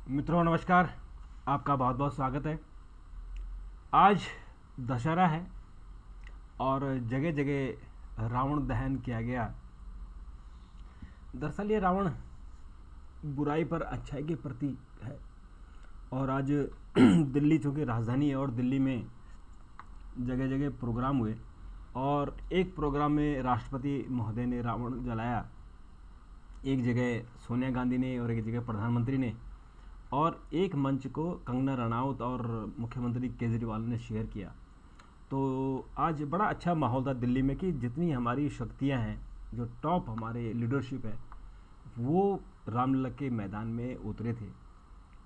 मित्रों नमस्कार। आपका बहुत बहुत स्वागत है। आज दशहरा है और जगह जगह रावण दहन किया गया। दरअसल ये रावण बुराई पर अच्छाई के प्रतीक है। और आज दिल्ली चूँकि राजधानी है और दिल्ली में जगह जगह प्रोग्राम हुए और एक प्रोग्राम में राष्ट्रपति महोदय ने रावण जलाया, एक जगह सोनिया गांधी ने और एक जगह प्रधानमंत्री ने, और एक मंच को कंगना रनौत और मुख्यमंत्री केजरीवाल ने शेयर किया। तो आज बड़ा अच्छा माहौल था दिल्ली में कि जितनी हमारी शक्तियां हैं, जो टॉप हमारे लीडरशिप है, वो रामलला के मैदान में उतरे थे।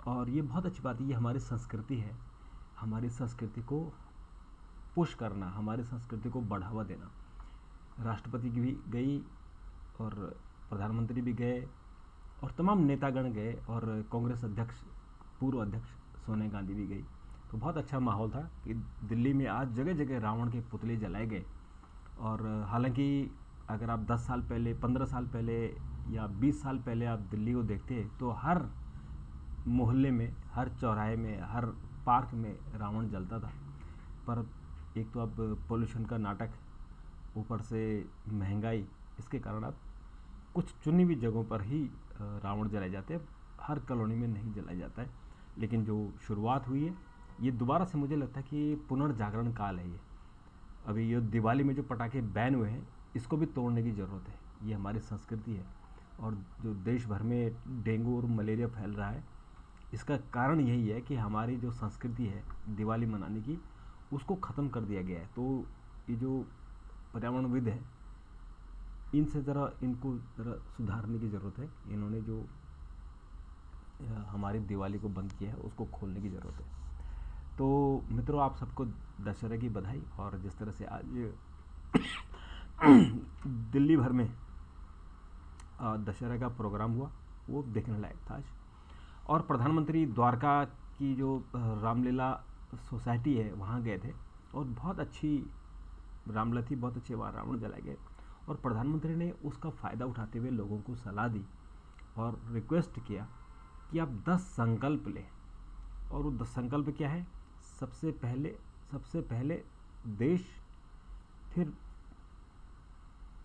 और ये बहुत अच्छी बात है, ये हमारी संस्कृति है। हमारी संस्कृति को पुश करना, हमारी संस्कृति को बढ़ावा देना। राष्ट्रपति की भी गई और प्रधानमंत्री भी गए और तमाम नेतागण गए और कांग्रेस अध्यक्ष, पूर्व अध्यक्ष सोनिया गांधी भी गई। तो बहुत अच्छा माहौल था कि दिल्ली में आज जगह जगह रावण के पुतले जलाए गए। और हालांकि अगर आप 10 साल पहले, 15 साल पहले या 20 साल पहले आप दिल्ली को देखते तो हर मोहल्ले में, हर चौराहे में, हर पार्क में रावण जलता था। पर एक तो अब पोल्यूशन का नाटक, ऊपर से महंगाई, इसके कारण अब कुछ चुनी हुई जगहों पर ही रावण जलाए जाते हैं, हर कॉलोनी में नहीं जलाया जाता है। लेकिन जो शुरुआत हुई है, ये दोबारा से मुझे लगता है कि पुनर्जागरण काल है। ये अभी ये दिवाली में जो पटाखे बैन हुए हैं, इसको भी तोड़ने की ज़रूरत है। ये हमारी संस्कृति है। और जो देश भर में डेंगू और मलेरिया फैल रहा है, इसका कारण यही है कि हमारी जो संस्कृति है दिवाली मनाने की, उसको ख़त्म कर दिया गया है। तो ये जो पर्यावरणविद है, इनसे ज़रा इनको ज़रा सुधारने की ज़रूरत है। इन्होंने जो हमारी दिवाली को बंद किया है, उसको खोलने की ज़रूरत है। तो मित्रों, आप सबको दशहरा की बधाई। और जिस तरह से आज दिल्ली भर में दशहरा का प्रोग्राम हुआ, वो देखने लायक था आज। और प्रधानमंत्री द्वारका की जो रामलीला सोसाइटी है, वहाँ गए थे और बहुत अच्छी रामलीला थी, बहुत अच्छे वहाँ रावण जलाए गए। और प्रधानमंत्री ने उसका फ़ायदा उठाते हुए लोगों को सलाह दी और रिक्वेस्ट किया कि आप 10 संकल्प लें। और वो 10 संकल्प क्या है? सबसे पहले देश, फिर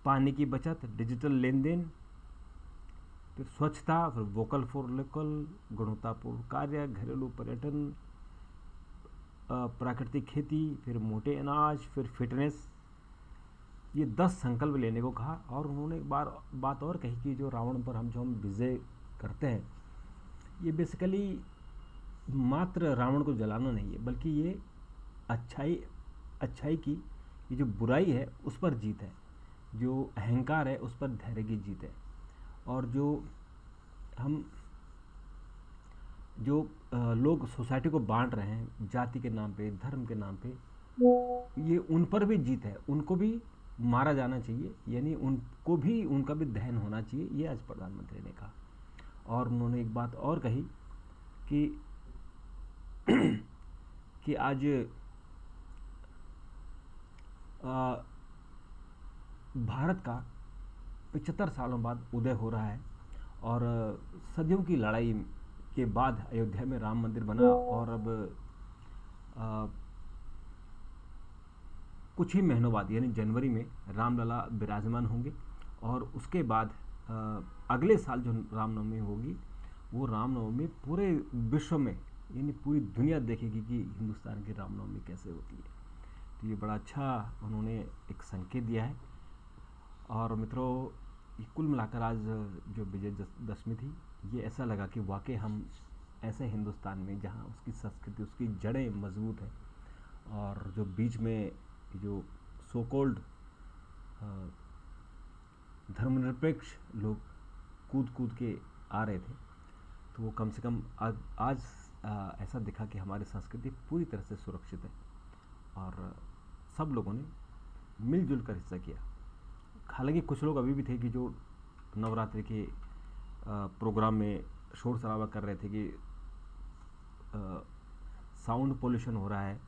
पानी की बचत, डिजिटल लेन देन, फिर स्वच्छता, फिर वोकल फॉर लोकल, गुणवत्तापूर्ण कार्य, घरेलू पर्यटन, प्राकृतिक खेती, फिर मोटे अनाज, फिर फिटनेस। ये 10 संकल्प लेने को कहा। और उन्होंने एक बात और कही कि जो रावण पर हम विजय करते हैं, ये बेसिकली मात्र रावण को जलाना नहीं है, बल्कि ये अच्छाई की, ये जो बुराई है उस पर जीत है, जो अहंकार है उस पर धैर्य की जीत है। और जो लोग सोसाइटी को बांट रहे हैं जाति के नाम पे, धर्म के नाम पे, ये उन पर भी जीत है। उनको भी मारा जाना चाहिए, यानी उनको भी, उनका भी दहन होना चाहिए, ये आज प्रधानमंत्री ने कहा। और उन्होंने एक बात और कही कि कि आज भारत का 75 सालों बाद उदय हो रहा है। और सदियों की लड़ाई के बाद अयोध्या में राम मंदिर बना। और अब कुछ ही महीनों बाद, यानी जनवरी में रामलला विराजमान होंगे। और उसके बाद अगले साल जो रामनवमी होगी, वो रामनवमी पूरे विश्व में, यानी पूरी दुनिया देखेगी कि हिंदुस्तान की रामनवमी कैसे होती है। तो ये बड़ा अच्छा उन्होंने एक संकेत दिया है। और मित्रों, ये कुल मिलाकर आज जो विजयदशमी थी, ये ऐसा लगा कि वाकई हम ऐसे हिंदुस्तान में, जहाँ उसकी संस्कृति, उसकी जड़ें मजबूत हैं, और जो बीच में जो सो कॉल्ड धर्मनिरपेक्ष लोग कूद कूद के आ रहे थे, तो वो कम से कम आज ऐसा दिखा कि हमारी संस्कृति पूरी तरह से सुरक्षित है और सब लोगों ने मिलजुल कर हिस्सा किया। हालांकि कुछ लोग अभी भी थे कि जो नवरात्रि के प्रोग्राम में शोर शराबा कर रहे थे कि साउंड पोल्यूशन हो रहा है,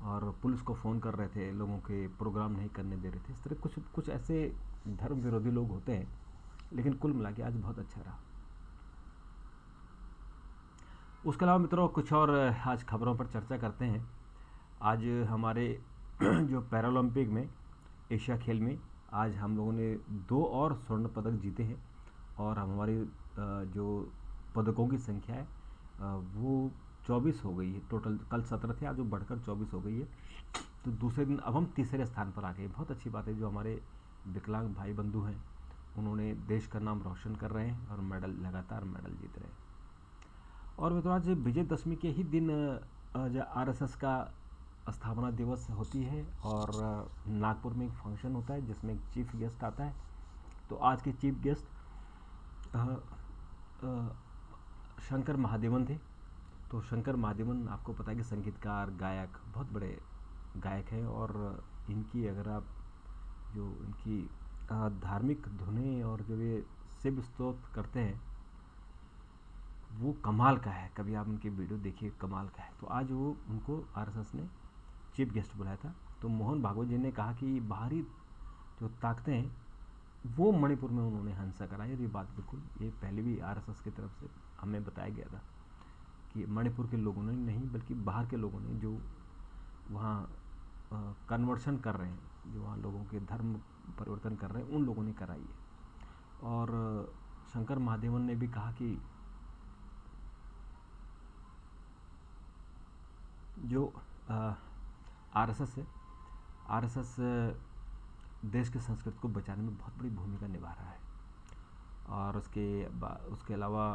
और पुलिस को फ़ोन कर रहे थे, लोगों के प्रोग्राम नहीं करने दे रहे थे। इस तरह कुछ ऐसे धर्म विरोधी लोग होते हैं। लेकिन कुल मिला के आज बहुत अच्छा रहा। उसके अलावा मित्रों कुछ और आज खबरों पर चर्चा करते हैं। आज हमारे जो पैरालंपिक में, एशिया खेल में, आज हम लोगों ने 2 और स्वर्ण पदक जीते हैं और हमारी जो पदकों की संख्या है वो 24 हो गई है टोटल। कल 17 थे, आज वो बढ़कर 24 हो गई है। तो दूसरे दिन अब हम तीसरे स्थान पर आ गए। बहुत अच्छी बात है। जो हमारे विकलांग भाई बंधु हैं उन्होंने देश का नाम रोशन कर रहे हैं और लगातार मेडल जीत रहे हैं। और मित्रों आज विजयदशमी के ही दिन आरएसएस का स्थापना दिवस होती है और नागपुर में एक फंक्शन होता है जिसमें एक चीफ गेस्ट आता है। तो आज के चीफ गेस्ट शंकर महादेवन थे। तो शंकर महादेवन आपको पता है कि संगीतकार, गायक, बहुत बड़े गायक हैं और इनकी अगर आप जो इनकी धार्मिक धुनें और जो ये शिव स्तोत्र करते हैं वो कमाल का है। कभी आप उनकी वीडियो देखिए, कमाल का है। तो आज वो उनको आरएसएस ने चीफ गेस्ट बुलाया था। तो मोहन भागवत जी ने कहा कि बाहरी जो ताकतें हैं वो मणिपुर में उन्होंने हिंसा कराई। और ये बात बिल्कुल, ये पहले भी आरएसएस की तरफ से हमें बताया गया था कि मणिपुर के लोगों ने नहीं बल्कि बाहर के लोगों ने जो वहाँ कन्वर्शन कर रहे हैं, जो वहाँ लोगों के धर्म परिवर्तन कर रहे हैं, उन लोगों ने कराई है। और शंकर महादेवन ने भी कहा कि जो आरएसएस है, आरएसएस देश की संस्कृति को बचाने में बहुत बड़ी भूमिका निभा रहा है। और उसके अलावा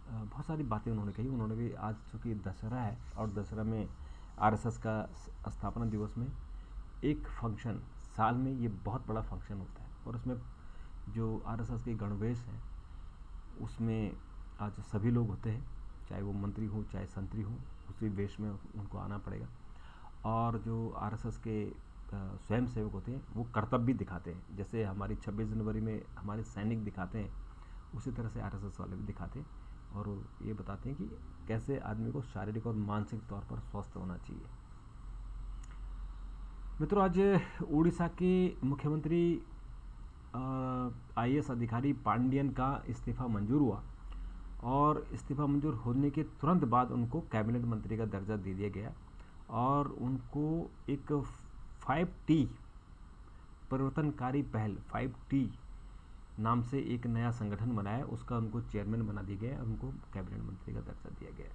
बहुत सारी बातें उन्होंने कही। उन्होंने भी आज चूँकि दशहरा है और दशहरा में आरएसएस का स्थापना दिवस में एक फंक्शन, साल में ये बहुत बड़ा फंक्शन होता है और उसमें जो आरएसएस के गणवेश हैं उसमें आज सभी लोग होते हैं, चाहे वो मंत्री हो चाहे संतरी हो, उसी वेश में उनको आना पड़ेगा। और जो आरएसएस के स्वयं सेवक होते हैं वो कर्तव्य भी दिखाते हैं। जैसे हमारी 26 जनवरी में हमारे सैनिक दिखाते हैं, उसी तरह से आरएसएस वाले भी दिखाते हैं और ये बताते हैं कि कैसे आदमी को शारीरिक और मानसिक तौर पर स्वस्थ होना चाहिए। मित्रों आज उड़ीसा के मुख्यमंत्री आईएएस अधिकारी पांडियन का इस्तीफा मंजूर हुआ और इस्तीफा मंजूर होने के तुरंत बाद उनको कैबिनेट मंत्री का दर्जा दे दिया गया और उनको एक 5T परिवर्तनकारी पहल 5T नाम से एक नया संगठन बनाया, उसका उनको चेयरमैन बना दिया गया और उनको कैबिनेट मंत्री का दर्जा दिया गया।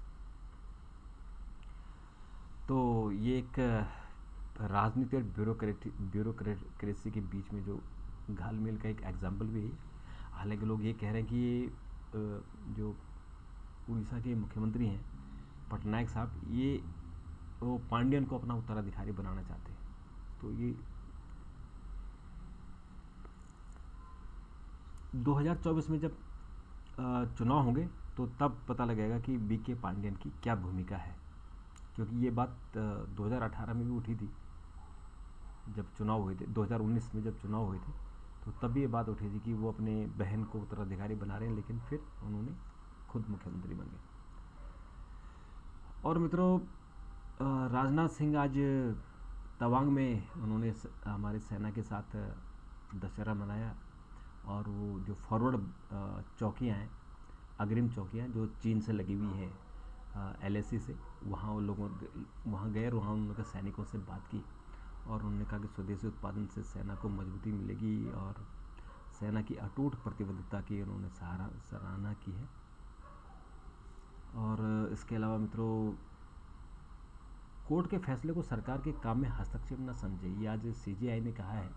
तो ये एक राजनीति और ब्यूरोक्रेसी के बीच में जो घालमेल का एक एग्जाम्पल भी है। हालांकि लोग ये कह रहे हैं कि जो उड़ीसा के मुख्यमंत्री हैं पटनायक साहब, ये वो पांडियन को अपना उत्तराधिकारी बनाना चाहते हैं। तो ये 2024 में जब चुनाव होंगे तो तब पता लगेगा कि बीके पांडियन की क्या भूमिका है, क्योंकि ये बात 2018 में भी उठी थी जब चुनाव हुए थे। 2019 में जब चुनाव हुए थे तो तब भी ये बात उठी थी कि वो अपने बहन को उत्तराधिकारी बना रहे हैं, लेकिन फिर उन्होंने खुद मुख्यमंत्री बन गए। और मित्रों राजनाथ सिंह आज तवांग में उन्होंने हमारे सेना के साथ दशहरा मनाया और वो जो फॉरवर्ड चौकियाँ हैं, अग्रिम चौकियाँ जो चीन से लगी हुई हैं LAC से, वहाँ उन लोगों वहाँ गए और वहाँ उनके सैनिकों से बात की और उन्होंने कहा कि स्वदेशी उत्पादन से सेना को मजबूती मिलेगी और सेना की अटूट प्रतिबद्धता की उन्होंने सराहना की है। और इसके अलावा मित्रों कोर्ट के फैसले को सरकार के काम में हस्तक्षेप न समझे, ये आज CGI ने कहा है।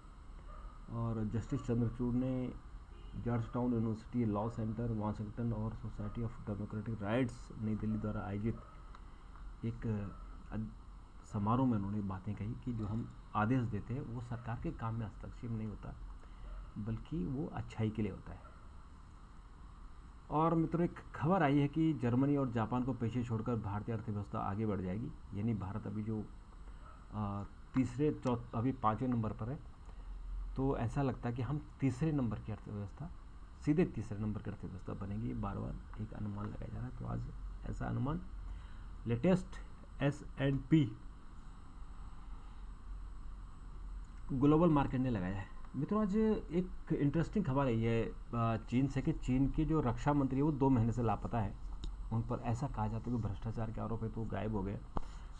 और जस्टिस चंद्रचूड़ ने George town university law centre Washington और सोसाइटी ऑफ डेमोक्रेटिक राइट्स नई दिल्ली द्वारा आयोजित एक समारोह में उन्होंने बातें कही कि जो हम आदेश देते हैं वो सरकार के काम में हस्तक्षेप नहीं होता, बल्कि वो अच्छाई के लिए होता है। और मित्रों एक खबर आई है कि जर्मनी और जापान को पीछे छोड़कर भारतीय अर्थव्यवस्था आगे बढ़ जाएगी। यानी भारत अभी जो अभी 5वें नंबर पर है, तो ऐसा लगता है कि हम तीसरे नंबर की अर्थव्यवस्था, सीधे तीसरे नंबर की अर्थव्यवस्था बनेगी। बार बार एक अनुमान लगाया जा रहा है, तो आज ऐसा अनुमान लेटेस्ट S&P ग्लोबल मार्केट ने लगाया है। मित्रों आज एक इंटरेस्टिंग खबर आई है चीन से कि चीन के जो रक्षा मंत्री है वो 2 महीने से लापता है उन पर ऐसा कहा जाता है कि भ्रष्टाचार के आरोप है तो गायब हो गए।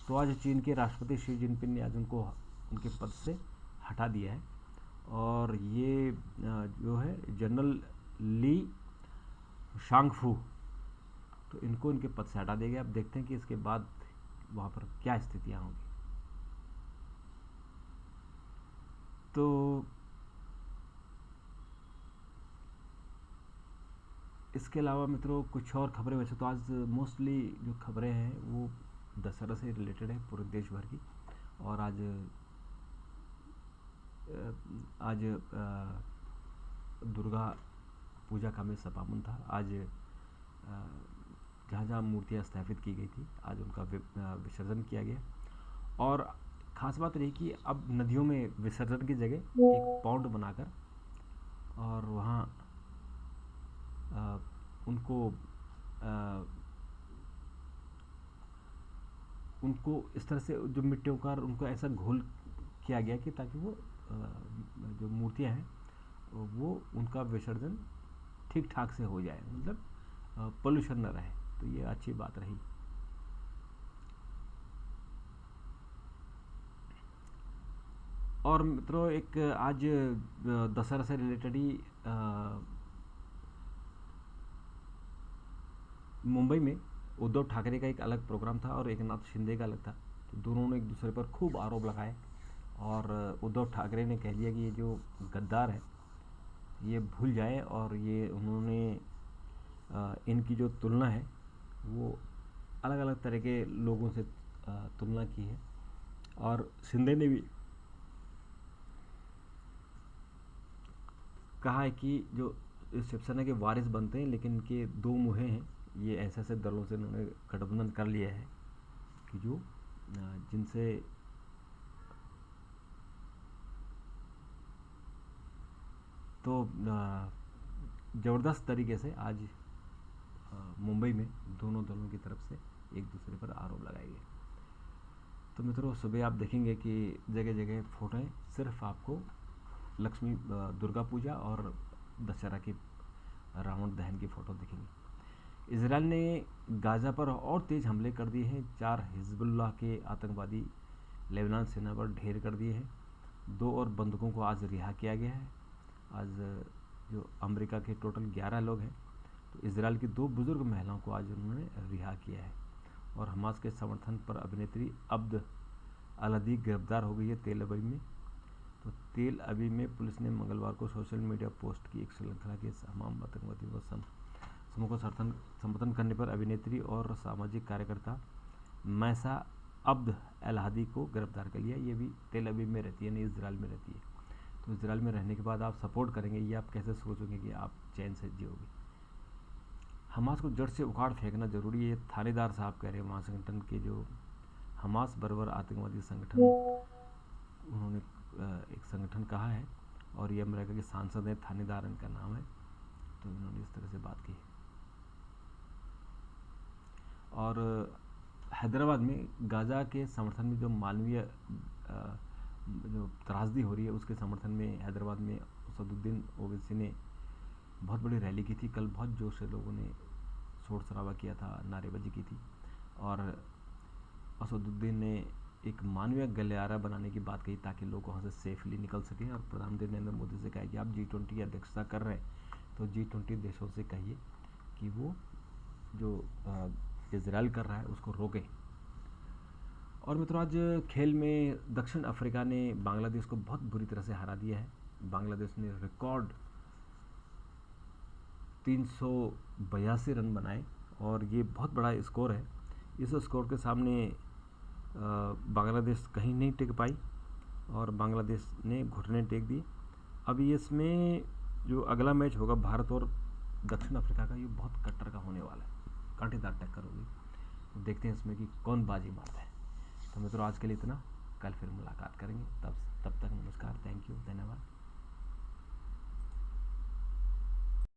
तो आज चीन के राष्ट्रपति शी जिनपिंग ने आज उनको उनके पद से हटा दिया है। और ये जो है जनरल ली शांगफू, तो इनको इनके पद से हटा दिया गया। अब देखते हैं कि इसके बाद वहाँ पर क्या स्थितियाँ होंगी। तो इसके अलावा मित्रों कुछ और खबरें, वैसे तो आज मोस्टली जो खबरें हैं वो दशहरा से रिलेटेड है पूरे देश भर की। और आज दुर्गा पूजा का में समापन था। आज जहाँ जहाँ मूर्तियाँ स्थापित की गई थी आज उनका विसर्जन किया गया। और ख़ास बात रही कि अब नदियों में विसर्जन की जगह एक पॉन्ड बनाकर और वहाँ उनको इस तरह से जो मिट्टियों का उनको ऐसा घोल किया गया कि ताकि वो जो मूर्तियाँ हैं वो उनका विसर्जन ठीक ठाक से हो जाए, मतलब पोल्यूशन न रहे। तो ये अच्छी बात रही। और मित्रों एक आज दशहरा से रिलेटेड ही मुंबई में उद्धव ठाकरे का एक अलग प्रोग्राम था और एक नाथ शिंदे का अलग था। तो दोनों ने एक दूसरे पर खूब आरोप लगाए और उद्धव ठाकरे ने कह दिया कि ये जो गद्दार है ये भूल जाए। और ये उन्होंने इनकी जो तुलना है वो अलग अलग तरह के लोगों से तुलना की है। और शिंदे ने भी कहा है कि जो शिवसेना के वारिस बनते हैं लेकिन इनके दो मुँहे हैं। ये ऐसे ऐसे दलों से उन्होंने गठबंधन कर लिया है कि जो जिनसे तो ज़बरदस्त तरीके से आज मुंबई में दोनों दलों की तरफ से एक दूसरे पर आरोप लगाए गए। तो मित्रों सुबह आप देखेंगे कि जगह जगह फोटोएं सिर्फ आपको लक्ष्मी दुर्गा पूजा और दशहरा की रावण दहन की फ़ोटो दिखेंगी। इजराइल ने गाज़ा पर और तेज़ हमले कर दिए हैं। 4 हिजबुल्लाह के आतंकवादी लेबनान सेना पर ढेर कर दिए हैं। 2 और बंधकों को आज रिहा किया गया है। आज जो अमेरिका के टोटल 11 लोग हैं तो इजराइल की 2 बुजुर्ग महिलाओं को आज उन्होंने रिहा किया है। और हमास के समर्थन पर अभिनेत्री अब्द अल-हदी गिरफ्तार हो गई है तेल अवीव में। तो तेल अवीव में पुलिस ने मंगलवार को सोशल मीडिया पोस्ट की एक श्रृंखला के तमाम आतंकवादियों को समूह को समर्थन करने पर अभिनेत्री और सामाजिक कार्यकर्ता मैसा अब्द अल-हदी को गिरफ्तार कर लिया। ये भी तेल अवीव में रहती है, नहीं इजराइल में रहती है। तो इजराइल में रहने के बाद आप सपोर्ट करेंगे, ये आप कैसे सोचोगे कि आप चैन से जियोगे। हमास को जड़ से उखाड़ फेंकना जरूरी है, थानेदार साहब कह रहे हैं। वाशिंगटन के जो हमास बर्बर आतंकवादी संगठन, उन्होंने एक संगठन कहा है और ये अमेरिका के सांसद हैं, थानेदार इनका नाम है। तो इन्होंने इस तरह से बात की। और हैदराबाद में गाज़ा के समर्थन में जो मानवीय जो त्रासदी हो रही है उसके समर्थन में हैदराबाद में असदुद्दीन ओवैसी ने बहुत बड़ी रैली की थी। कल बहुत जोर से लोगों ने शोर शराबा किया था, नारेबाजी की थी। और असदुद्दीन ने एक मानवीय गलियारा बनाने की बात कही ताकि लोग वहाँ से सेफली निकल सकें। और प्रधानमंत्री नरेंद्र मोदी से कहा कि आप G20 की अध्यक्षता कर रहे हैं तो G20 देशों से कहिए कि वो जो इजराइल कर रहा है उसको रोकें। और मित्रों आज खेल में दक्षिण अफ्रीका ने बांग्लादेश को बहुत बुरी तरह से हरा दिया है। बांग्लादेश ने रिकॉर्ड 382 रन बनाए और ये बहुत बड़ा स्कोर है। इस स्कोर के सामने बांग्लादेश कहीं नहीं टिक पाई और बांग्लादेश ने घुटने टेक दिए। अभी इसमें जो अगला मैच होगा भारत और दक्षिण अफ्रीका का, ये बहुत कट्टर का होने वाला है, कांटेदार टक्कर होगी। तो देखते हैं इसमें कि कौन बाजी मारता है। तो मित्रों आज के लिए इतना, कल फिर मुलाकात करेंगे। तब तक नमस्कार, थैंक यू, धन्यवाद।